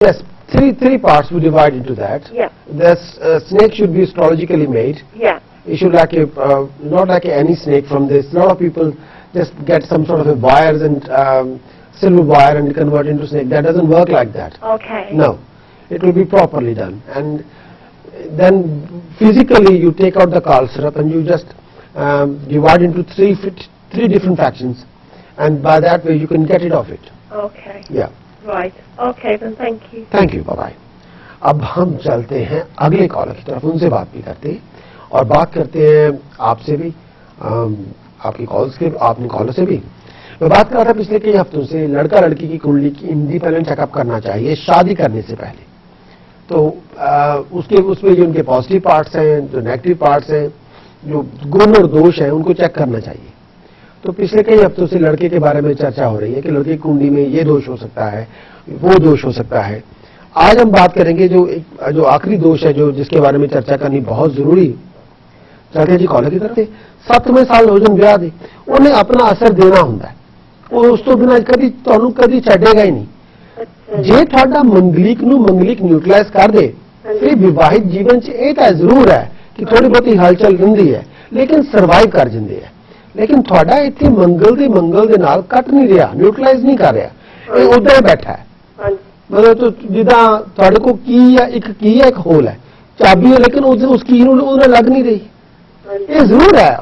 Yes, three parts we divide into that. Yeah. The snake should be astrologically made. Yeah. It should like a not like any snake from this. A lot of people just get some sort of a wires and silver wire and convert into snake. That doesn't work like that. Okay. No, it will be properly done. And then physically you take out the caul syrup and you just divide into three different factions, and by that way you can get it off it. Okay. Yeah. Right. Okay, then thank you. Thank you, bye. अब हम चलते हैं अगले collar की तरफ, उनसे बात भी करते हैं और बात करते हैं आपसे भी, आपकी कॉल्स के, आपने कॉलर से भी। मैं बात कर रहा था पिछले कई हफ्तों से लड़का लड़की की कुंडली की इंडिपेंडेंट चेकअप करना चाहिए शादी करने से पहले। तो उसमें जो उनके पॉजिटिव पार्ट्स हैं, जो नेगेटिव पार्ट्स हैं, जो गुण और दोष हैं, उनको चेक करना चाहिए। तो पिछले कई हफ्तों से लड़के के बारे में चर्चा हो रही है कि लड़के की कुंडली में ये दोष हो सकता है, वो दोष हो सकता है। आज हम बात करेंगे जो आखिरी दोष है, जो जिसके बारे में चर्चा करनी बहुत जरूरी है। चलते जी कॉलर की तरफ से। 7वें साल हो जन ब्याह दे, उन्हें अपना असर देना ਹੁੰਦਾ ਹੈ, ਉਹ ਉਸ ਤੋਂ ਬਿਨਾਂ ਤੁਹਾਨੂੰ ਕਦੀ ਛੱਡੇਗਾ ਹੀ ਨਹੀਂ। ਜੇ ਤੁਹਾਡਾ ਮੰਗਲਿਕ ਨੂੰ ਮੰਗਲਿਕ ਨਿਊਟਰਲਾਈਜ਼ ਕਰ ਦੇ, ਫਿਰ ਵਿਵਾਹਿਤ ਜੀਵਨ 'ਚ ਇਹ ਤਾਂ ਜ਼ਰੂਰ ਹੈ ਕਿ ਥੋੜੀ ਬਹੁਤੀ ਹਲਚਲ ਰਹਿੰਦੀ ਹੈ, ਲੇਕਿਨ ਸਰਵਾਈਵ ਕਰ ਜਾਂਦੇ ਹੈ। लेकिन थोड़ा इतने मंगल दे नाल कट नहीं रहा, न्यूट्रलाइज नहीं कर रहा, ये उधर ही बैठा है। मतलब तो जिदा थोड़े को की है एक होल है, चाबी है, लेकिन उस की लग नहीं रही। ये जरूर है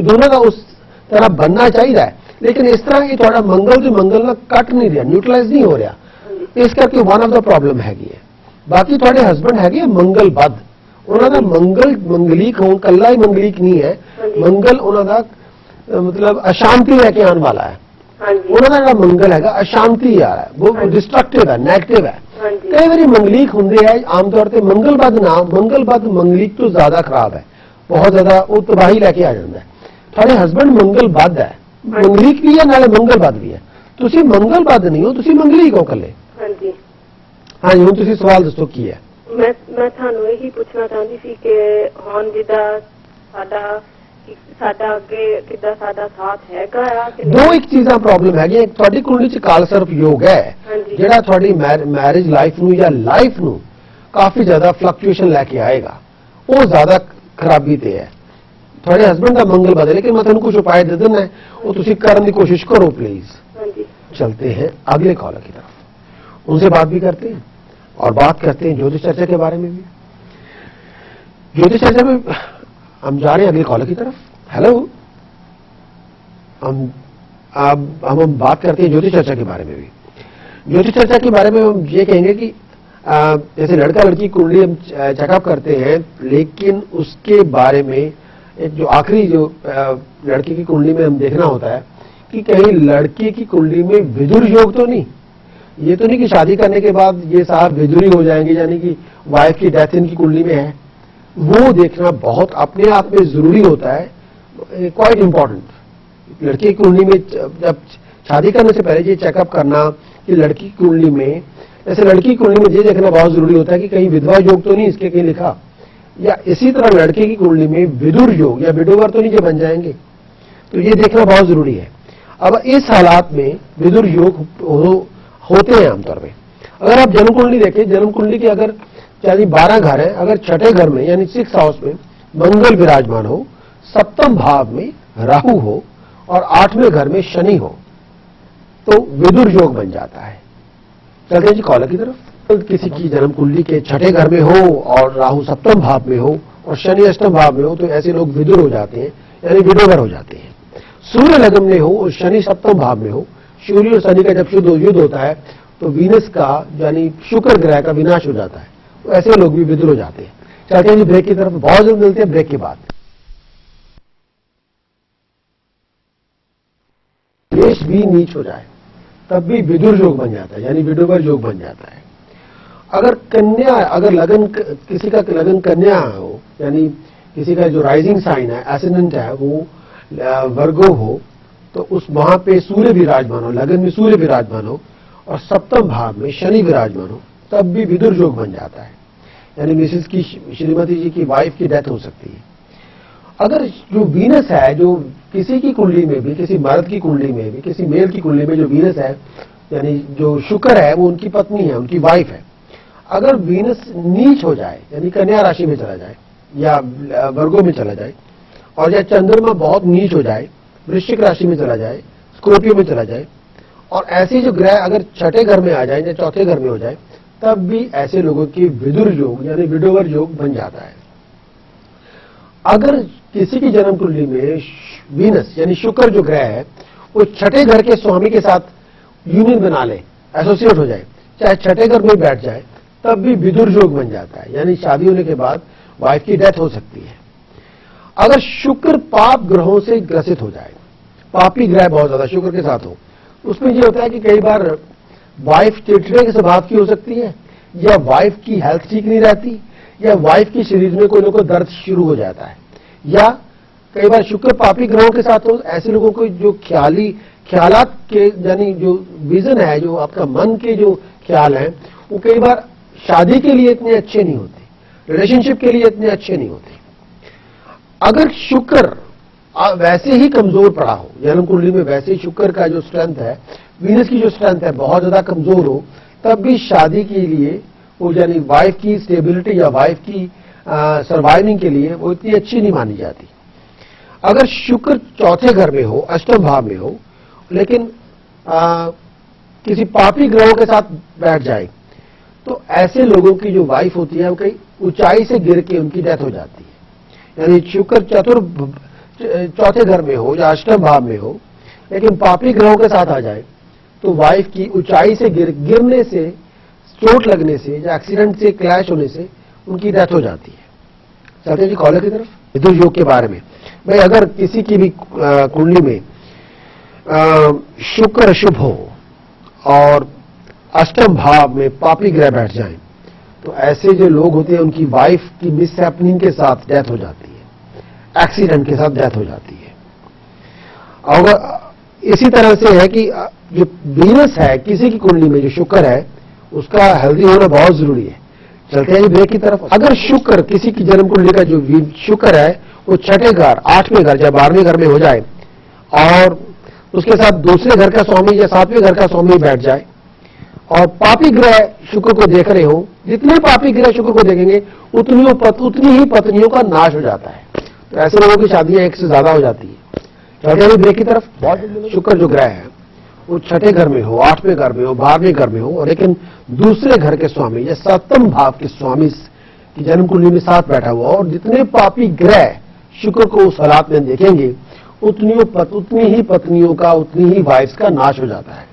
दोनों का उस तरह बनना चाहिए, लेकिन इस तरह ये थोड़ा मंगल ना कट नहीं रहा, न्यूट्रलाइज नहीं हो रहा। इस करके वन ऑफ द प्रॉब्लम हैगी है। बाकी थोड़े हस्बैंड है मंगलबद्ध, उन्होंने मंगलिक हो, कल्ला ही मंगलिक नहीं है, मंगल उन्होंने मतलब अशांति लेके आने वाला है। उन्होंने मंगल है अशांति आ रहा है, वो डिस्ट्रक्टिव है, नेगेटिव है। कई बार मंगलिक होंगे है आमतौर पर मंगलबद्ध ना, मंगलबद्ध मंगलिक तो ज्यादा खराब है, बहुत ज्यादा वो तबाही लेके आ जाता है। थोड़े हस्बैंड मंगलबद्ध है, मंगलिक भी है नाले मंगलबद्ध भी है। तुसी मंगलबद्ध नहीं हो, तुसी मंगलिक हो कल्ले। हाँ जी, हुण तुसी सवाल दसो की है। मैं ਤੁਹਾਨੂੰ ਇਹੀ ਪੁੱਛਣਾ ਚਾਹੁੰਦੀ ਸੀ ਕਿ ਹੁਣ ਜਿੱਦਾਂ ਸਾਡਾ ਅੱਗੇ ਕਿੱਦਾਂ ਸਾਡਾ ਸਾਥ ਹੈਗਾ ਆ ਕਿ ਦੋ ਇੱਕ ਚੀਜ਼ਾਂ ਪ੍ਰੋਬਲਮ ਹੈਗੀਆਂ। ਤੁਹਾਡੀ ਕੁੰਡਲੀ 'ਚ ਕਾਲ ਸਰਪ ਯੋਗ ਹੈ, ਜਿਹੜਾ ਤੁਹਾਡੀ ਮੈਰਿਜ ਲਾਈਫ ਨੂੰ ਜਾਂ ਲਾਈਫ ਨੂੰ ਕਾਫੀ ਜ਼ਿਆਦਾ ਫਲਕਚੁਏਸ਼ਨ ਲੈ ਕੇ ਆਏਗਾ, ਉਹ ਜ਼ਿਆਦਾ ਖਰਾਬੀ ਤੇ ਹੈ। ਤੁਹਾਡੇ ਹਸਬੈਂਡ ਦਾ ਮੰਗਲ ਬਦਲੇ, लेकिन मैं ਤੁਹਾਨੂੰ कुछ उपाय दे देना है, वो तुसी करने की कोशिश करो प्लीज। चलते हैं अगले कॉलर की तरफ, उनसे बात भी करते हैं और बात करते हैं ज्योतिष चर्चा के बारे में भी। ज्योतिष चर्चा में हम जा रहे हैं अगले कॉलर की तरफ। हेलो, हम बात करते हैं ज्योतिष चर्चा के बारे में भी। ज्योतिष चर्चा के बारे में हम ये कहेंगे कि जैसे लड़का लड़की कुंडली हम चेकअप करते हैं, लेकिन उसके बारे में एक जो आखिरी जो लड़के की कुंडली में हम देखना होता है कि कहीं लड़के की कुंडली में विदुर योग तो नहीं। ये तो नहीं कि शादी करने के बाद ये साहब विदुरी हो जाएंगे, यानी कि वाइफ की डेथ इनकी कुंडली में है। वो देखना बहुत अपने आप में जरूरी होता है, क्वाइट इंपॉर्टेंट। लड़की की कुंडली में जब शादी करने से पहले ये चेकअप करना कि लड़की की कुंडली में, जैसे लड़की की कुंडली में ये देखना बहुत जरूरी होता है कि कहीं विधवा योग तो नहीं इसके कहीं लिखा, या इसी तरह लड़के की कुंडली में विदुर योग या विडोवर तो नहीं जो बन जाएंगे, तो ये देखना बहुत जरूरी है। अब इस हालात में विदुर योग होते हैं आमतौर पे। अगर आप जन्म कुंडली देखें, जन्म कुंडली के अगर यानी 12 घर है, अगर छठे घर में यानी 6th हाउस में मंगल विराजमान हो, 7वें भाव में राहु हो और 8वें घर में शनि हो, तो विदुर योग बन जाता है। चलते हैं जी कॉलर की तरफ। किसी की जन्म कुंडली के छठे घर में हो और राहु 7वें भाव में हो और शनि 8वें भाव में हो, तो ऐसे लोग विदुर हो जाते हैं, यानी विडोवर हो जाते हैं। सूर्य लग्न में हो और शनि 7वें भाव में हो, सूर्य और शनि का जब युद्ध होता है तो वीनस का यानी शुक्र ग्रह का विनाश हो जाता है, तो ऐसे लोग भी विदुर हो जाते हैं। चलते हैं जी ब्रेक की तरफ, बहुत जल्द मिलते हैं ब्रेक के बाद। देश भी नीच हो जाए तब भी विदुर योग बन जाता है, यानी विडोवर योग बन जाता है। अगर कन्या, अगर लगन किसी का लगन कन्या हो, यानी किसी का जो राइजिंग साइन है, एसेंडेंट है, वो वर्गो हो, तो उस वहां पे सूर्य विराजमान हो, लगन में सूर्य विराजमान हो और 7वें भाव में शनि विराजमान हो, तब भी विदुर योग बन जाता है, यानी मिसेस की, श्रीमती जी की वाइफ की डेथ हो सकती है। अगर जो वीनस है, जो किसी की कुंडली में भी, किसी मर्द की कुंडली में भी, किसी मेल की कुंडली में जो वीनस है यानी जो शुक्र है वो उनकी पत्नी है, उनकी वाइफ है। अगर वीनस नीच हो जाए यानी कन्या राशि में चला जाए या वर्गो में चला जाए, और या चंद्रमा बहुत नीच हो जाए, वृश्चिक राशि में चला जाए, स्कॉर्पियो में चला जाए, और ऐसे जो ग्रह अगर छठे घर में आ जाए या चौथे घर में हो जाए, तब भी ऐसे लोगों की विदुर योग यानी विडोवर योग बन जाता है। अगर किसी की जन्म कुंडली में वीनस यानी शुक्र जो ग्रह है वो छठे घर के स्वामी के साथ यूनियन बना ले, एसोसिएट हो जाए, चाहे छठे घर में बैठ जाए, तब भी विदुर योग बन जाता है, यानी शादी होने के बाद वाइफ की डेथ हो सकती है। अगर शुक्र पाप ग्रहों से ग्रसित हो जाए, पापी ग्रह बहुत ज्यादा शुक्र के साथ हो, उसमें यह होता है कि कई बार वाइफ चिड़चिड़े के स्वभाव की हो सकती है, या वाइफ की हेल्थ ठीक नहीं रहती, या वाइफ की शरीर में कोई ना कोई दर्द शुरू हो जाता है, या कई बार शुक्र पापी ग्रहों के साथ हो, ऐसे लोगों को जो ख्यालात के यानी जो विजन है, जो आपका मन के जो ख्याल हैं, वो कई बार शादी के लिए इतने अच्छे नहीं होते, रिलेशनशिप के लिए इतने अच्छे नहीं होते। अगर शुक्र वैसे ही कमजोर पड़ा हो, जन्म कुंडली में वैसे ही शुक्र का जो स्ट्रेंथ है, वीनस की जो स्ट्रेंथ है बहुत ज्यादा कमजोर हो, तब भी शादी के लिए वो यानी वाइफ की स्टेबिलिटी या वाइफ की सर्वाइविंग के लिए वो इतनी अच्छी नहीं मानी जाती। अगर शुक्र चौथे घर में हो, अष्टम भाव में हो, लेकिन किसी पापी ग्रहों के साथ बैठ जाए, तो ऐसे लोगों की जो वाइफ होती है वो कहीं ऊंचाई से गिर के उनकी डेथ हो जाती है। यानी शुक्र चौथे घर में हो या अष्टम भाव में हो, लेकिन पापी ग्रहों के साथ आ जाए, तो वाइफ की ऊंचाई से गिरने से, चोट लगने से या एक्सीडेंट से, क्लैश होने से उनकी डेथ हो जाती है। चलते जी कॉलर की तरफ, विदुर योग के बारे में। भाई अगर किसी की भी कुंडली में शुक्र शुभ हो और अष्टम भाव में पापी ग्रह बैठ जाएं, तो ऐसे जो लोग होते हैं उनकी वाइफ की मिसहैपनिंग के साथ डेथ हो जाती है, एक्सीडेंट के साथ डेथ हो जाती है। और इसी तरह से है कि जो वीनस है किसी की कुंडली में, जो शुक्र है, उसका हेल्दी होना बहुत जरूरी है। चलते हैं ब्रेक की तरफ। अगर शुक्र किसी की जन्म कुंडली का जो शुक्र है वो छठे घर, आठवें घर या 12वें घर में हो जाए, और उसके साथ दूसरे घर का स्वामी या 7वें घर का स्वामी बैठ जाए, और पापी ग्रह शुक्र को देख रहे हो, जितने पापी ग्रह शुक्र को देखेंगे उतनी ही पत्नियों का नाश हो जाता है। तो ऐसे लोगों की शादियां एक से ज्यादा हो जाती है। चलते हैं ब्रेक की तरफ। शुक्र जो ग्रह है वो छठे घर में हो, 8वें घर में हो, 12वें घर में हो, लेकिन दूसरे घर के स्वामी या 7वें भाव के स्वामी की जन्म कुंडली में साथ बैठा हुआ, और जितने पापी ग्रह शुक्र को उस हालात में देखेंगे उतनी ही पत्नियों का, उतनी ही वाइफ्स का नाश हो जाता है।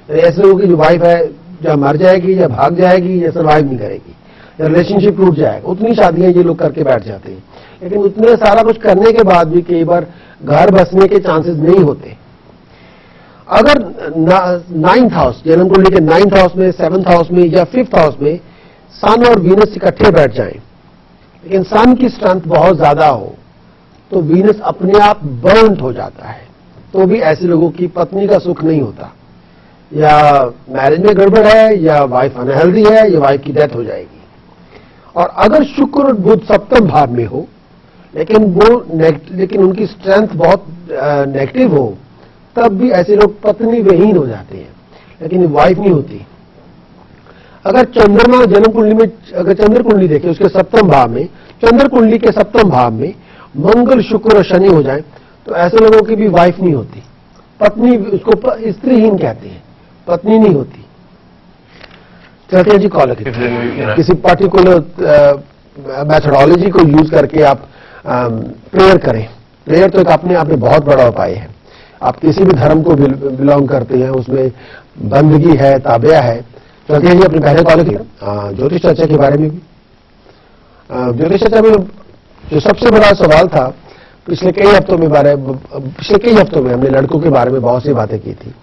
ऐसे लोगों की जो वाइफ है या मर जाएगी या भाग जाएगी या सर्वाइव नहीं करेगी या रिलेशनशिप टूट जाएगा, उतनी शादियां ये लोग करके बैठ जाते हैं। लेकिन उतने सारा कुछ करने के बाद भी कई बार घर बसने के चांसेस नहीं होते। अगर 9th हाउस, जन्म कुंडली के 9th हाउस में, 7th हाउस में या 5th हाउस में सन और वीनस इकट्ठे बैठ जाएं, लेकिन सन की स्ट्रेंथ बहुत ज्यादा हो, तो वीनस अपने आप बर्न्ड हो जाता है, तो भी ऐसे लोगों की पत्नी का सुख नहीं होता, या मैरिज में गड़बड़ है, या वाइफ अनहेल्दी है, या वाइफ की डेथ हो जाएगी। और अगर शुक्र और बुध 7वें भाव में हो, लेकिन उनकी स्ट्रेंथ बहुत नेगेटिव हो, तब भी ऐसे लोग पत्नी विहीन हो जाते हैं, लेकिन वाइफ नहीं होती। अगर चंद्रमा जन्म कुंडली में, अगर चंद्र कुंडली देखें उसके 7वें भाव में, चंद्र कुंडली के 7वें भाव में मंगल, शुक्र और शनि हो जाए, तो ऐसे लोगों की भी वाइफ नहीं होती, पत्नी, उसको स्त्रीहीन कहते हैं, पत्नी नहीं होती। कहते हैं जी कॉलर किसी पर्टिकुलर मैथडोलॉजी को यूज करके आप प्रेयर करें। प्रेयर तो एक अपने आप में बहुत बड़ा उपाय है। आप किसी भी धर्म को बिलोंग करते हैं, उसमें बंदगी है, ताबिया है। चलते हैं जी अपने पहले कॉलर की ज्योतिष चर्चा के बारे में भी। ज्योतिष चर्चा में जो सबसे बड़ा सवाल था, पिछले कई हफ्तों में हमने लड़कों के बारे में बहुत सी बातें की थी।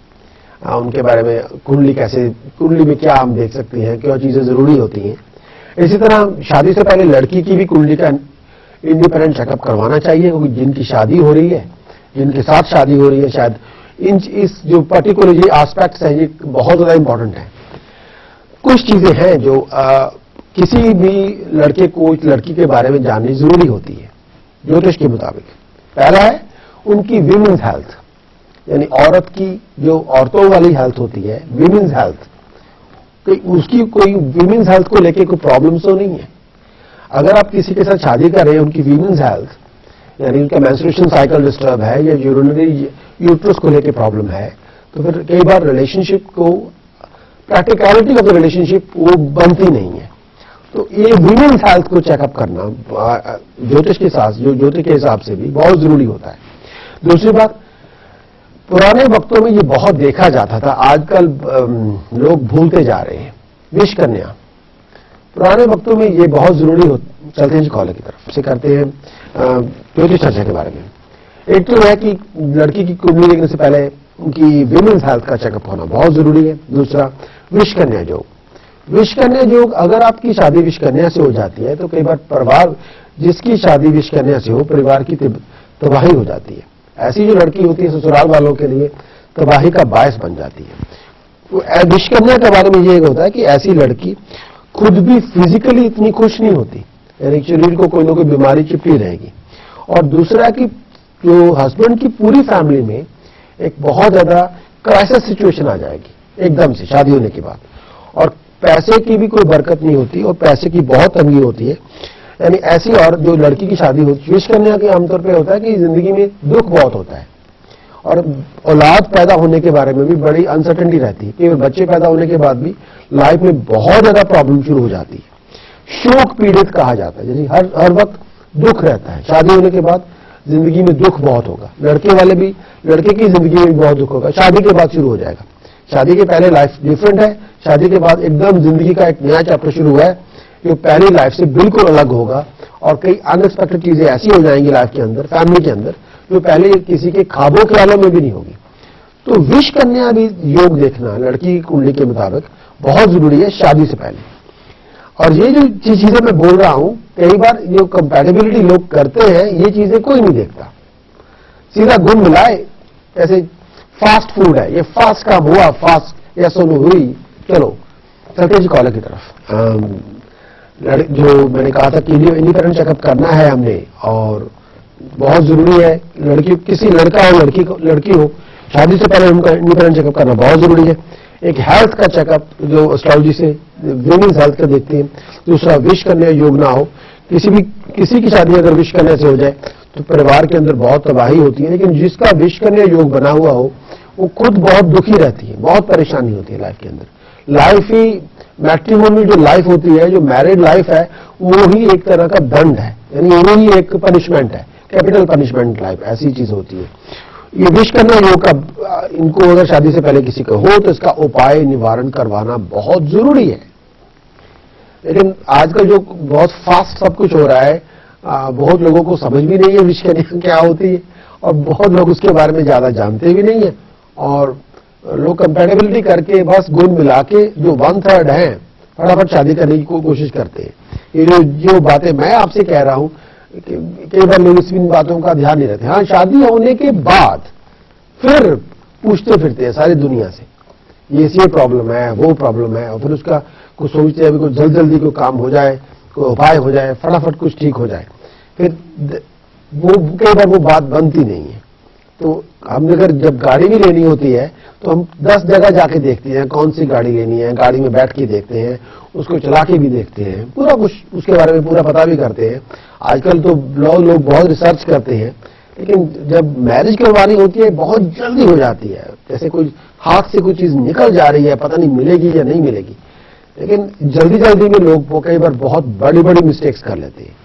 उनके बारे में कुंडली में क्या हम देख सकते हैं, क्या चीजें जरूरी होती हैं। इसी तरह शादी से पहले लड़की की भी कुंडली का इंडिपेंडेंट चेकअप करवाना चाहिए, क्योंकि जिनकी शादी हो रही है, जिनके साथ शादी हो रही है, शायद इस जो पर्टिकुलर ये एस्पेक्ट्स हैं, ये बहुत ज्यादा इंपॉर्टेंट है। कुछ चीजें हैं जो किसी भी लड़के को लड़की के बारे में जाननी जरूरी होती है ज्योतिष के मुताबिक। पहला है उनकी विमेन्स हेल्थ, यानी औरत की जो औरतों वाली हेल्थ होती है, विमेन्स हेल्थ, उसकी कोई विमेन्स हेल्थ को लेके कोई प्रॉब्लम्स तो नहीं है। अगर आप किसी के साथ शादी कर रहे हैं, उनकी विमेन्स हेल्थ यानी उनका मेंस्ट्रुएशन साइकिल डिस्टर्ब है या यूरिनरी यूट्रस को लेके प्रॉब्लम है, तो फिर कई बार रिलेशनशिप को, प्रैक्टिकलिटी ऑफ द रिलेशनशिप वो बनती नहीं है। तो ये विमेन्स हेल्थ को चेकअप करना ज्योतिष के साथ, ज्योतिष के हिसाब से भी बहुत जरूरी होता है। दूसरी बात, पुराने वक्तों में ये बहुत देखा जाता था, आजकल लोग भूलते जा रहे हैं, विश कन्या। पुराने वक्तों में ये बहुत जरूरी हो। चलते हैं कॉलर की तरफ से, करते हैं ज्योतिष चर्चा के बारे में। एक तो है कि लड़की की कुंडली देखने से पहले उनकी विमेन्स हेल्थ का चेकअप होना बहुत जरूरी है। दूसरा, विश कन्या योग। विश कन्या योग, अगर आपकी शादी विश कन्या से हो जाती है तो कई बार परिवार, जिसकी शादी विश कन्या से हो, परिवार की तबाही हो जाती है। ऐसी जो लड़की होती है ससुराल वालों के लिए तबाही का बायस बन जाती है। तो विश कन्या के बारे में ये होता है कि ऐसी लड़की खुद भी फिजिकली इतनी खुश नहीं होती, यानी शरीर को कोई ना कोई बीमारी चिपटी रहेगी। और दूसरा कि जो हस्बैंड की पूरी फैमिली में एक बहुत ज्यादा क्राइसिस सिचुएशन आ जाएगी एकदम से शादी होने के बाद, और पैसे की भी कोई बरकत नहीं होती और पैसे की बहुत तंगी होती है। यानी ऐसी, और जो लड़की की शादी होती है, विश कन्या के आमतौर पे होता है कि जिंदगी में दुख बहुत होता है और औलाद पैदा होने के बारे में भी बड़ी अनसर्टेनिटी रहती है। केवल बच्चे पैदा होने के बाद भी लाइफ में बहुत ज्यादा प्रॉब्लम शुरू हो जाती है। शोक पीड़ित कहा जाता है, यानी हर वक्त दुख रहता है। शादी होने के बाद जिंदगी में दुख बहुत होगा। लड़के वाले भी, लड़के की जिंदगी में भी बहुत दुख होगा, शादी के बाद शुरू हो जाएगा। शादी के पहले लाइफ डिफरेंट है, शादी के बाद एकदम जिंदगी का एक नया चैप्टर शुरू हुआ है जो पहली लाइफ से बिल्कुल अलग होगा, और कई अनएक्सपेक्टेड चीजें ऐसी हो जाएंगी लाइफ के अंदर, फैमिली के अंदर, जो पहले किसी के ख्वाबों ख्यालों में भी नहीं होगी। तो विश कन्या भी योग देखना लड़की की कुंडली के मुताबिक बहुत जरूरी है शादी से पहले। और ये जो चीजें मैं बोल रहा हूं, कई बार जो कंपैटिबिलिटी लोग करते हैं, ये चीजें कोई नहीं देखता, सीधा गुण मिलाए। जैसे फास्ट फूड है, ये फास्ट काम हुआ, फास्ट या सोनू हुई, चलो चलते जी कॉलर की तरफ। जो मैंने कहा था कि इंडिपेंडेंट चेकअप करना है हमने, और बहुत जरूरी है। लड़की, किसी लड़का हो लड़की हो, शादी से पहले उनका इंडिपेंडेंट चेकअप करना बहुत जरूरी है। एक हेल्थ का चेकअप जो एस्ट्रोलॉजी से विमेन्स हेल्थ का देखते हैं। दूसरा, विश कन्या योग ना हो। किसी की शादी अगर विश कन्या से हो जाए तो परिवार के अंदर बहुत तबाही होती है, लेकिन जिसका विश कन्या योग बना हुआ हो वो खुद बहुत दुखी रहती है, बहुत परेशानी होती है लाइफ के अंदर। लाइफ ही, मैट्रिमोनी जो लाइफ होती है, जो मैरिड लाइफ है, वो ही एक तरह का दंड है, यानी वो ही एक पनिशमेंट है, कैपिटल पनिशमेंट लाइफ, ऐसी चीज होती है। ये विश करना योग का, इनको अगर शादी से पहले किसी को हो तो इसका उपाय निवारण करवाना बहुत जरूरी है। लेकिन आजकल जो बहुत फास्ट सब कुछ हो रहा है, बहुत लोगों को समझ भी नहीं है विश करना क्या होती है, और बहुत लोग उसके बारे में ज्यादा जानते भी नहीं है, और लोग कंपैटिबिलिटी करके बस गुण मिला के जो 1/3 है फटाफट शादी करने की कोशिश करते हैं। ये जो बातें मैं आपसे कह रहा हूं, कई बार लोग इन बातों का ध्यान नहीं रखते। हाँ, शादी होने के बाद फिर पूछते फिरते हैं सारी दुनिया से, ये प्रॉब्लम है, वो प्रॉब्लम है, और फिर उसका कुछ सोचते हैं कुछ जल्दी कोई काम हो जाए, कोई उपाय हो जाए, फटाफट कुछ ठीक हो जाए। फिर वो कई बार वो बात बनती नहीं है। तो हम अगर जब गाड़ी भी लेनी होती है तो हम 10 जगह जाके देखते हैं कौन सी गाड़ी लेनी है, गाड़ी में बैठ के देखते हैं, उसको चला के भी देखते हैं, पूरा कुछ उसके बारे में पूरा पता भी करते हैं। आजकल तो लोग बहुत रिसर्च करते हैं, लेकिन जब मैरिज करवानी होती है बहुत जल्दी हो जाती है, जैसे कोई हाथ से कोई चीज निकल जा रही है, पता नहीं मिलेगी या नहीं मिलेगी। लेकिन जल्दी में लोग वो कई बार बहुत बड़ी मिस्टेक्स कर लेते हैं।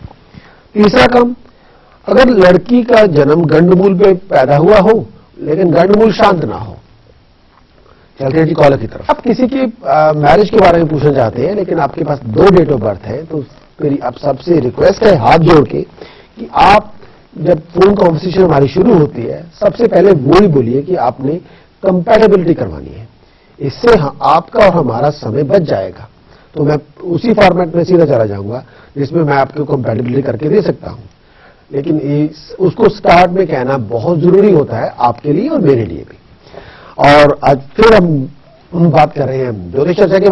तीसरा काम, अगर लड़की का जन्म गंडमूल पे पैदा हुआ हो लेकिन गंडमूल शांत ना हो। चलते हैं जी कॉलर की तरफ। आप किसी की मैरिज के बारे में पूछना चाहते हैं, लेकिन आपके पास 2 डेट ऑफ बर्थ है, तो मेरी आप सबसे रिक्वेस्ट है हाथ जोड़ के कि आप जब फोन कॉन्वर्सेशन हमारी शुरू होती है, सबसे पहले वो ही बोलिए कि आपने कंपैटिबिलिटी करवानी है। इससे आपका और हमारा समय बच जाएगा। तो मैं उसी फॉर्मेट में सीधा चला जाऊंगा जिसमें मैं आपको कंपैटिबिलिटी करके दे सकता हूं। लेकिन उसको स्टार्ट में कहना बहुत जरूरी होता है आपके लिए और मेरे लिए भी। और आज फिर हम बात कर रहे हैं ज्योतिष चर्चा के